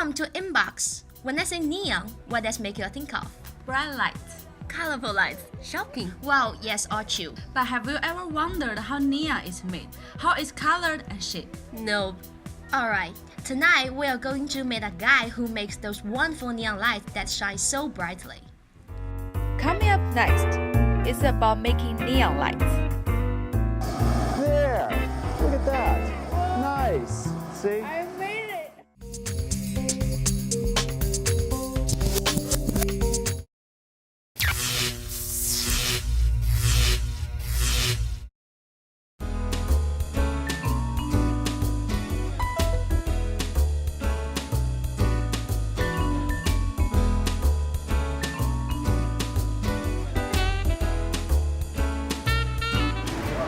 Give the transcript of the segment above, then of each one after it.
Welcome to InBox. When I say neon, what does make you think of? Bright lights. Colorful lights. Shopping. Wow, yes, all true. But have you ever wondered how neon is made? How it's colored and shaped? Nope. Alright, tonight we are going to meet a guy who makes those wonderful neon lights that shine so brightly. Coming up next, it's about making neon lights. There! Look at that! Nice! See? I made it!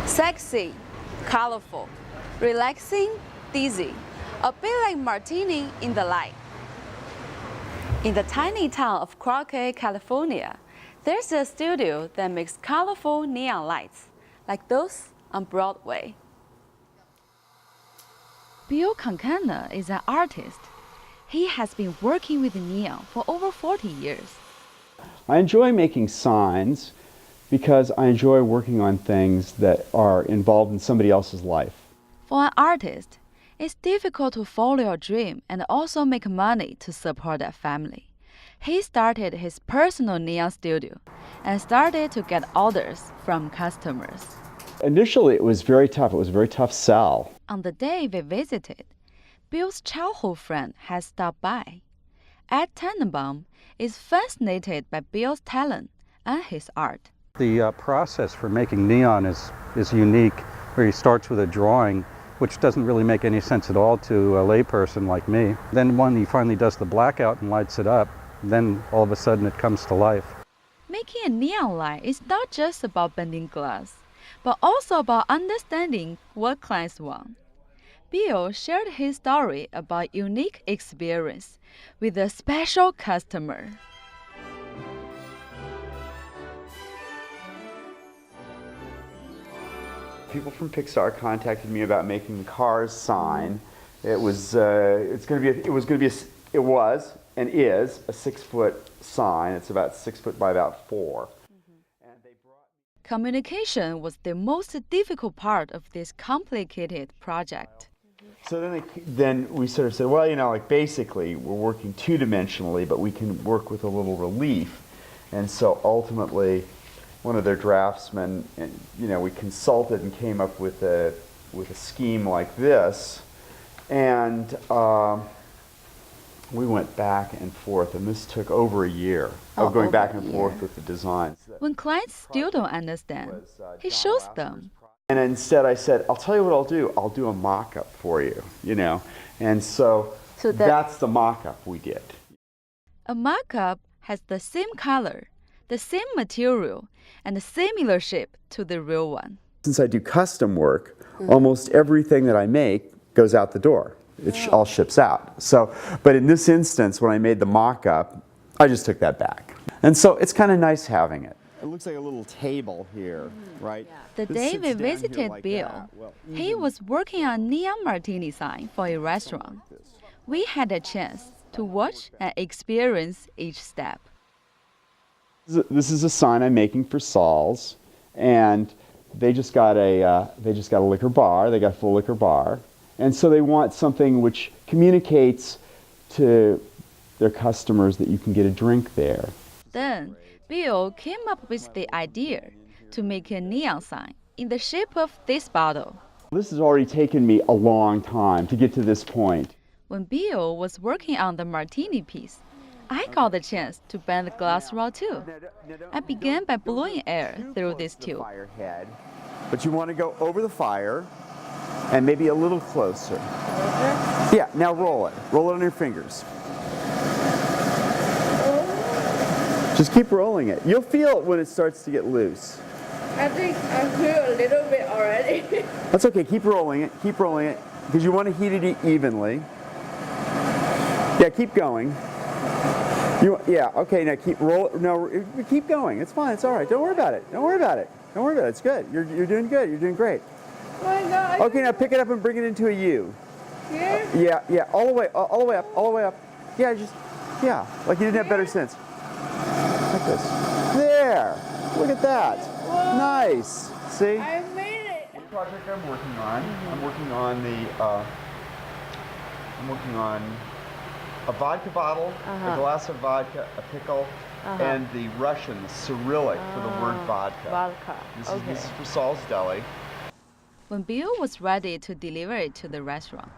Sexy, colorful, relaxing, dizzy, a bit like martini in the light. In the tiny town of Crockett, California, there's a studio that makes colorful neon lights, like those on Broadway. Bill Concana is an artist. He has been working with neon for over 40 years. I enjoy making signs because I enjoy working on things that are involved in somebody else's life. For an artist, it's difficult to follow your dream and also make money to support their family. He started his personal neon studio and started to get orders from customers. Initially, it was very tough. It was a very tough sell. On the day we visited, Bill's childhood friend had stopped by. Ed Tannenbaum is fascinated by Bill's talent and his art. The process for making neon is unique, where he starts with a drawing, which doesn't really make any sense at all to a layperson like me. Then when he finally does the blackout and lights it up, then all of a sudden it comes to life. Making a neon light is not just about bending glass, but also about understanding what clients want. Bill shared his story about unique experience with a special customer. People from Pixar contacted me about making the Cars sign. It was and is a 6-foot sign. It's about 6 foot by about 4. And they brought... Communication was the most difficult part of this complicated project. So then we sort of said, well, you know, like basically we're working two-dimensionally, but we can work with a little relief. And so ultimately, one of their draftsmen, and you know, we consulted and came up with a scheme like this, and we went back and forth, and this took over a year of going back and forth with the designs. When clients still don't understand, he shows them. And instead I said, I'll tell you what I'll do a mock-up for you, you know, and so that's the mock-up we did. A mock-up has the same color, the same material, and a similar shape to the real one. Since I do custom work, almost everything that I make goes out the door. It all ships out. So, but in this instance, when I made the mock-up, I just took that back. And so it's kind of nice having it. It looks like a little table here, right? The day we visited Bill, he was working on a neon martini sign for a restaurant. We had a chance to watch and experience each step. This is a sign I'm making for Saul's, and they just got a liquor bar. They got a full liquor bar, and so they want something which communicates to their customers that you can get a drink there. Then Bill came up with the idea to make a neon sign in the shape of this bottle. This has already taken me a long time to get to this point. When Bill was working on the martini piece, I got the chance to bend the glass rod too. I began by blowing air through this tube. But you want to go over the fire and maybe a little closer. Yeah, now roll it. Roll it on your fingers. Just keep rolling it. You'll feel it when it starts to get loose. I think I feel a little bit already. That's okay. Keep rolling it, because you want to heat it evenly. Yeah, keep going. Yeah, okay, now keep going. It's fine, it's all right. Don't worry about it. It's good. You're doing good. You're doing great. Oh my God. Okay, now pick it up and bring it into a U. Here? Yeah, all the way up. Yeah, like you didn't have better sense. Like this. There. Look at that. Whoa. Nice. See? I made it. What project I'm working on? I'm working on a vodka bottle, a glass of vodka, a pickle, and the Russian Cyrillic for the word vodka. Vodka. This is for Saul's Deli. When Bill was ready to deliver it to the restaurant,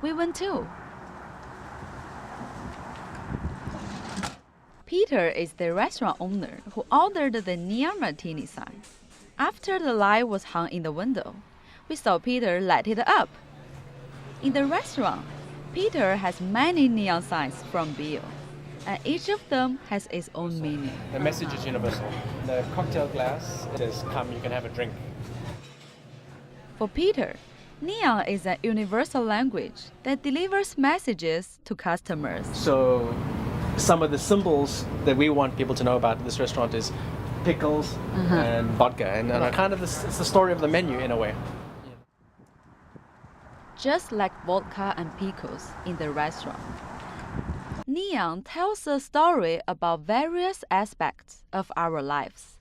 we went too. Peter is the restaurant owner who ordered the neon martini sign. After the light was hung in the window, we saw Peter light it up. In the restaurant, Peter has many neon signs from Bill, and each of them has its own meaning. The message is universal. The cocktail glass says, "Come, you can have a drink." For Peter, neon is a universal language that delivers messages to customers. So some of the symbols that we want people to know about this restaurant is pickles and vodka, and kind of it's the story of the menu in a way. Just like vodka and pickles in the restaurant, neon tells a story about various aspects of our lives.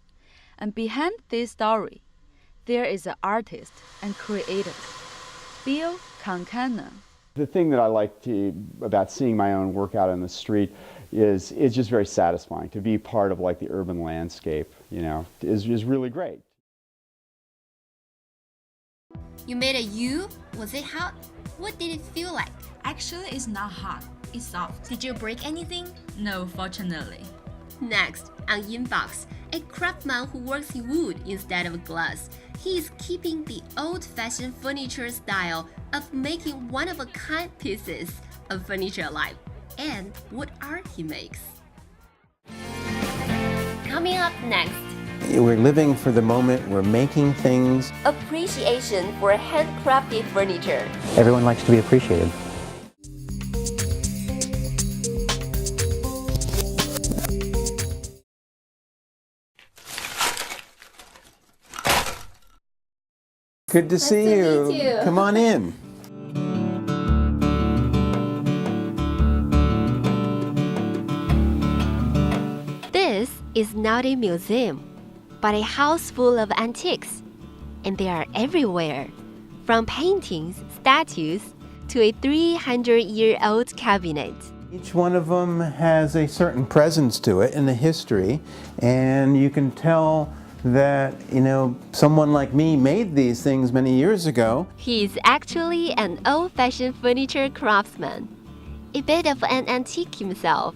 And behind this story, there is an artist and creator, Bill Kankana. The thing that I like about seeing my own work out in the street is it's just very satisfying to be part of like the urban landscape, is really great. You made a U? Was it hot? What did it feel like? Actually, it's not hot. It's soft. Did you break anything? No, fortunately. Next, on InBox, a craftsman who works in wood instead of glass. He is keeping the old-fashioned furniture style of making one-of-a-kind pieces of furniture alive. And what art he makes. Coming up next, we're living for the moment, we're making things. appreciation for handcrafted furniture. Everyone likes to be appreciated. Good to see you. meet you. Come on in. This is not a museum, but a house full of antiques. And they are everywhere, from paintings, statues, to a 300-year-old cabinet. Each one of them has a certain presence to it in the history, and you can tell that, someone like me made these things many years ago. He is actually an old-fashioned furniture craftsman, a bit of an antique himself,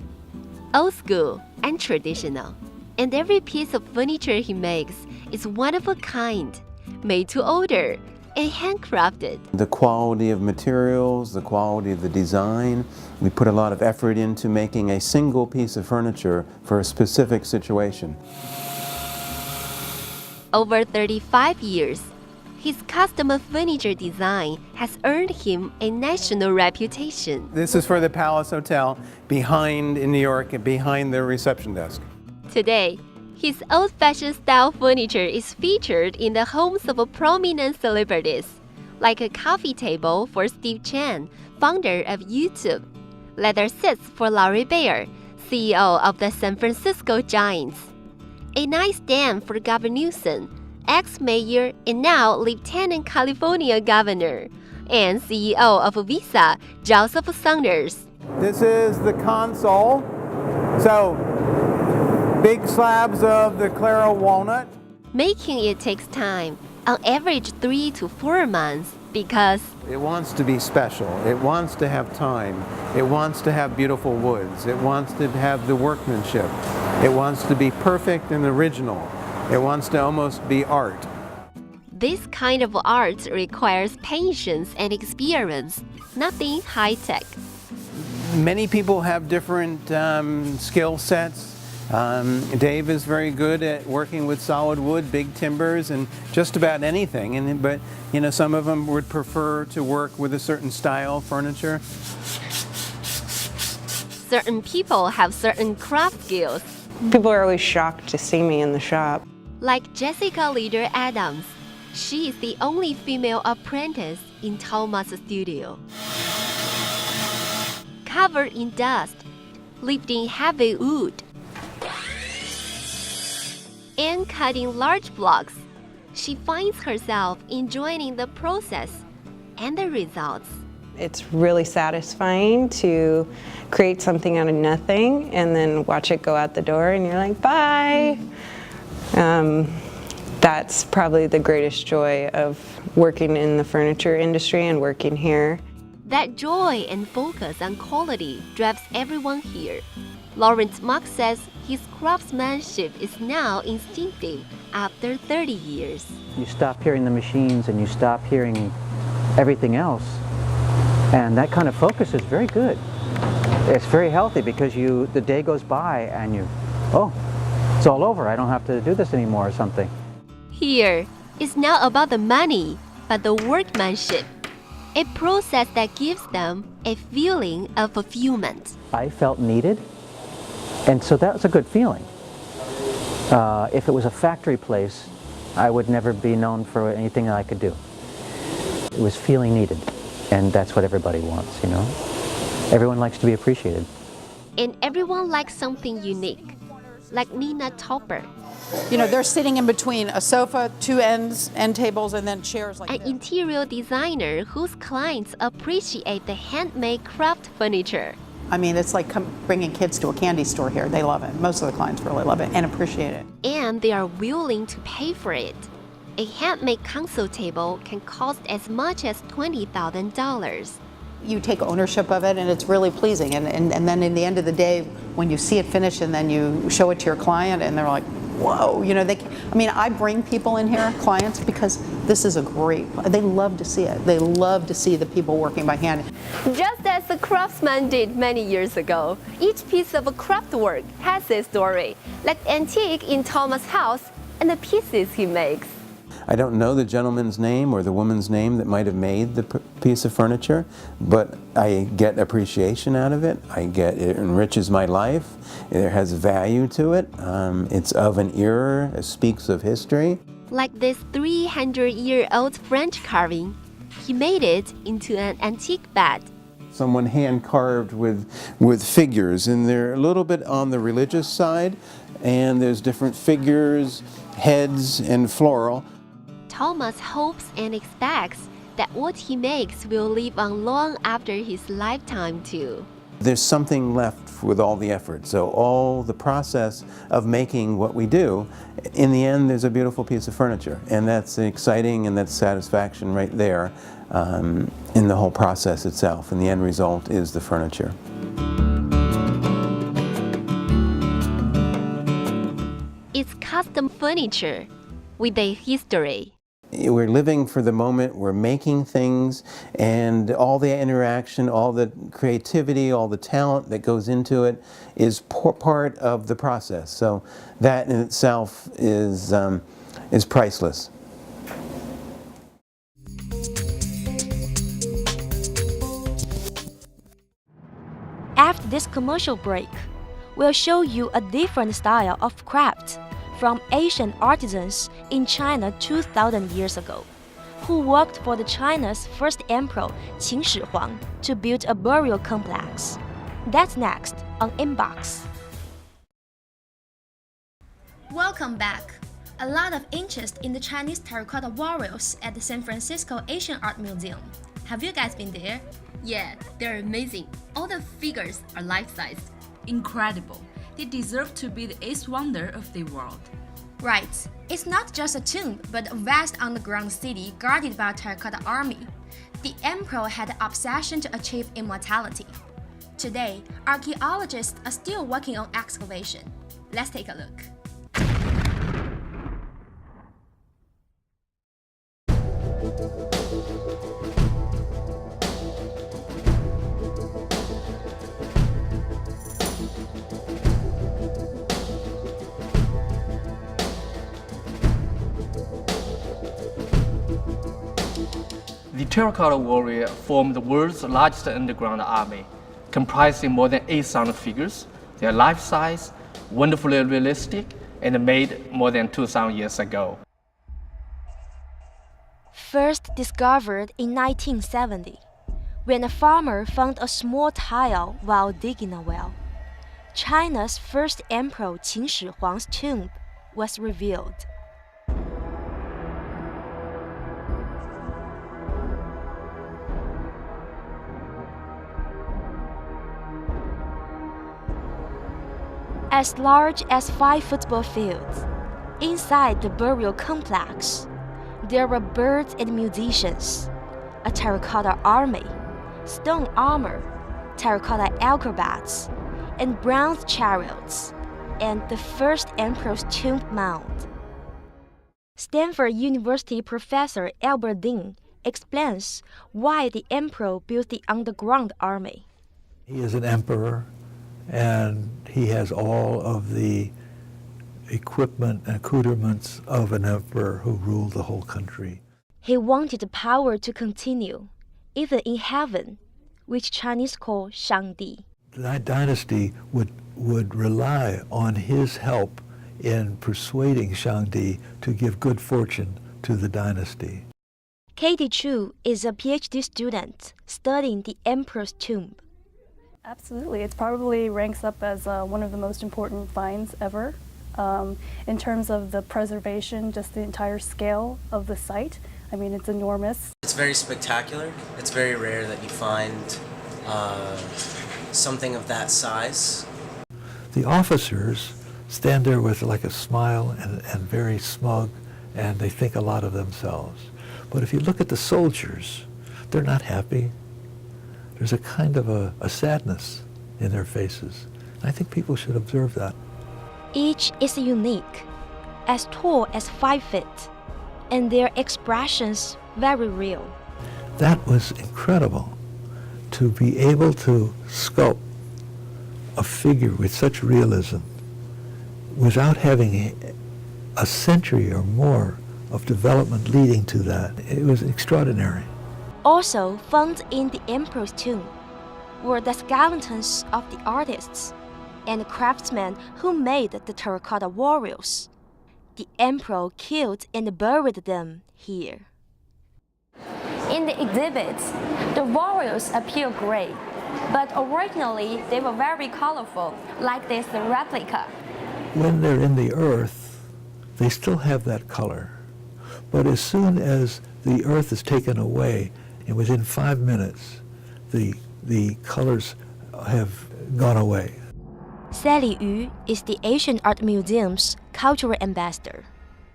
old school and traditional. And every piece of furniture he makes is one of a kind, made to order, and handcrafted. The quality of materials, the quality of the design. We put a lot of effort into making a single piece of furniture for a specific situation. Over 35 years, his custom furniture design has earned him a national reputation. This is for the Palace Hotel in New York, behind the reception desk. Today, his old-fashioned style furniture is featured in the homes of prominent celebrities, like a coffee table for Steve Chen, founder of YouTube, leather seats for Larry Baer, CEO of the San Francisco Giants, a nightstand for Gavin Newsom, ex-mayor and now Lieutenant California Governor, and CEO of Visa, Joseph Saunders. This is the console. So, big slabs of the Claro walnut. Making it takes time, on average 3 to 4 months, because It wants to be special. It wants to have time. It wants to have beautiful woods. It wants to have the workmanship. It wants to be perfect and original. It wants to almost be art. this kind of art requires patience and experience, nothing high-tech. Many people have different skill sets. Dave is very good at working with solid wood, big timbers, and just about anything. But some of them would prefer to work with a certain style furniture. Certain people have certain craft skills. People are always shocked to see me in the shop. Like Jessica Leader Adams. She is the only female apprentice in Thomas' studio. Covered in dust, lifting heavy wood, and cutting large blocks. She finds herself enjoying the process and the results. It's really satisfying to create something out of nothing and then watch it go out the door and you're like, bye. That's probably the greatest joy of working in the furniture industry and working here. That joy and focus on quality drives everyone here. Lawrence Mock says his craftsmanship is now instinctive after 30 years. You stop hearing the machines and you stop hearing everything else, and that kind of focus is very good. It's very healthy because the day goes by and it's all over, I don't have to do this anymore or something. Here, it's not about the money, but the workmanship, a process that gives them a feeling of fulfillment. I felt needed, and so that was a good feeling. If it was a factory place, I would never be known for anything that I could do. It was feeling needed, and that's what everybody wants, you know? Everyone likes to be appreciated. And everyone likes something unique, like Nina Topper, You know, they're sitting in between a sofa, two end tables, and then chairs like an interior designer whose clients appreciate the handmade craft furniture. I mean, it's like bringing kids to a candy store here. They love it. Most of the clients really love it and appreciate it. And they are willing to pay for it. A handmade console table can cost as much as $20,000. You take ownership of it, and it's really pleasing. And then in the end of the day, when you see it finished and then you show it to your client, and they're like, whoa, you know, I bring people in here, clients, because this is they love to see it. They love to see the people working by hand. Just as the craftsman did many years ago, each piece of craft work has a story, like the antique in Thomas' house and the pieces he makes. I don't know the gentleman's name or the woman's name that might have made the piece of furniture, but I get appreciation out of it. It enriches my life. It has value to it. It's of an era. It speaks of history. Like this 300-year-old French carving, he made it into an antique bed. Someone hand carved with figures, and they're a little bit on the religious side, and there's different figures, heads, and floral. Thomas hopes and expects that what he makes will live on long after his lifetime too. There's something left with all the effort. So all the process of making what we do, in the end there's a beautiful piece of furniture. And that's exciting, and that's satisfaction right there in the whole process itself. And the end result is the furniture. It's custom furniture with a history. We're living for the moment, we're making things, and all the interaction, all the creativity, all the talent that goes into it is part of the process. So that in itself is priceless. After this commercial break, we'll show you a different style of craft from Asian artisans in China 2,000 years ago, who worked for the China's first emperor, Qin Shi Huang, to build a burial complex. That's next on InBox. Welcome back. A lot of interest in the Chinese terracotta warriors at the San Francisco Asian Art Museum. Have you guys been there? Yeah, they're amazing. All the figures are life-size. Incredible. They deserve to be the eighth wonder of the world. Right. It's not just a tomb, but a vast underground city guarded by a terracotta army. The emperor had the obsession to achieve immortality. Today, archaeologists are still working on excavation. Let's take a look. The terracotta warrior formed the world's largest underground army, comprising more than 8,000 figures. They are life-size, wonderfully realistic, and made more than 2,000 years ago. First discovered in 1970, when a farmer found a small tile while digging a well. China's first emperor Qin Shi Huang's tomb was revealed. As large as 5 football fields, inside the burial complex, there were birds and musicians, a terracotta army, stone armor, terracotta acrobats, and bronze chariots, and the first emperor's tomb mound. Stanford University professor Albert Dean explains why the emperor built the underground army. He is an emperor, and he has all of the equipment and accoutrements of an emperor who ruled the whole country. He wanted the power to continue, even in heaven, which Chinese call Shangdi. That dynasty would rely on his help in persuading Shangdi to give good fortune to the dynasty. Katie Chu is a PhD student studying the emperor's tomb. Absolutely. It probably ranks up as one of the most important finds ever. In terms of the preservation, just the entire scale of the site. I mean, it's enormous. It's very spectacular. It's very rare that you find something of that size. The officers stand there with like a smile and very smug, and they think a lot of themselves. But if you look at the soldiers, they're not happy. There's a kind of a sadness in their faces. I think people should observe that. Each is unique, as tall as 5 feet, and their expressions very real. That was incredible, to be able to sculpt a figure with such realism without having a century or more of development leading to that. It was extraordinary. Also found in the emperor's tomb were the skeletons of the artists and craftsmen who made the terracotta warriors. The emperor killed and buried them here. In the exhibits, the warriors appear gray, but originally they were very colorful, like this replica. When they're in the earth, they still have that color. But as soon as the earth is taken away, and within 5 minutes, the colors have gone away. Sally Yu is the Asian Art Museum's cultural ambassador.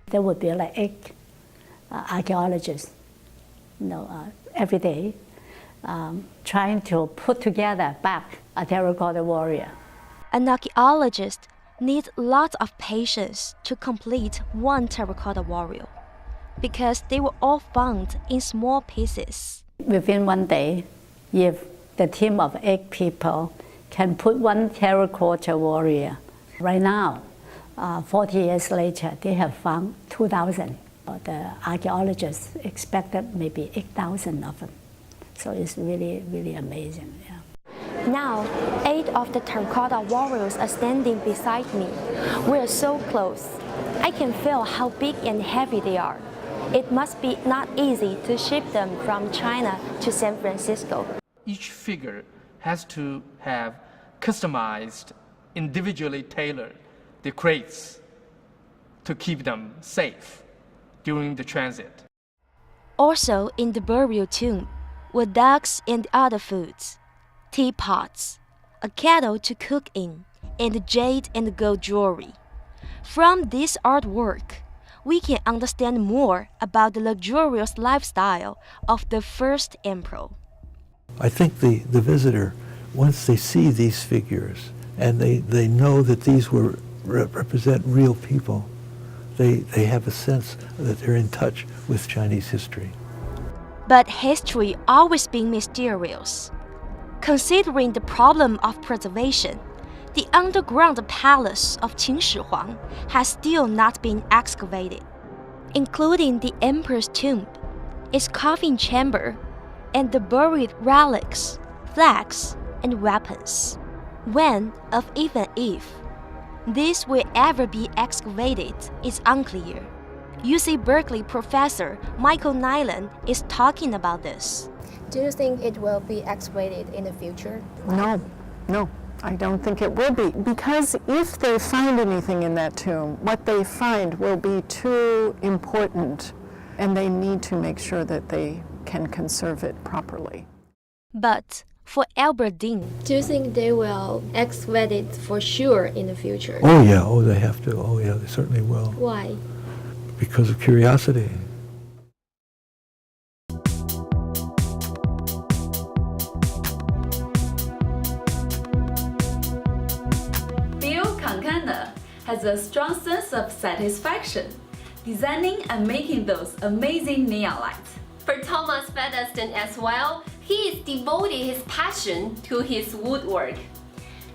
There would be like 8 archaeologists, every day, trying to put together back a terracotta warrior. An archaeologist needs lots of patience to complete one terracotta warrior, because they were all found in small pieces. Within one day, if the team of 8 people can put one terracotta warrior, right now, 40 years later, they have found 2,000. The archaeologists expected maybe 8,000 of them. So it's really, really amazing. Yeah. Now, 8 of the terracotta warriors are standing beside me. We're so close. I can feel how big and heavy they are. It must be not easy to ship them from China to San Francisco. Each figure has to have customized, individually tailored the crates to keep them safe during the transit. Also in the burial tomb were ducks and other foods, teapots, a kettle to cook in, and jade and gold jewelry. From this artwork, we can understand more about the luxurious lifestyle of the first emperor. I think the visitor, once they see these figures and they know that these represent real people, they have a sense that they're in touch with Chinese history. But history always been mysterious. Considering the problem of preservation, the underground palace of Qin Shi Huang has still not been excavated, including the emperor's tomb, its coffin chamber, and the buried relics, flags, and weapons. When, or even if, this will ever be excavated is unclear. UC Berkeley professor Michael Nyland is talking about this. Do you think it will be excavated in the future? No, I don't think it will be, because if they find anything in that tomb, what they find will be too important, and they need to make sure that they can conserve it properly. But for Albert Dean, do you think they will excavate it for sure in the future? Oh yeah, oh they have to, oh yeah, they certainly will. Why? Because of curiosity. Has a strong sense of satisfaction, designing and making those amazing neon lights. For Thomas Penniston as well, he is devoting his passion to his woodwork.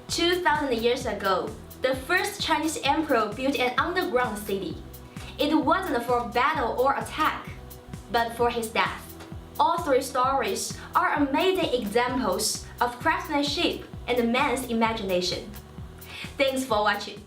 2,000 years ago, the first Chinese emperor built an underground city. It wasn't for battle or attack, but for his death. All three stories are amazing examples of craftsmanship and man's imagination. Thanks for watching.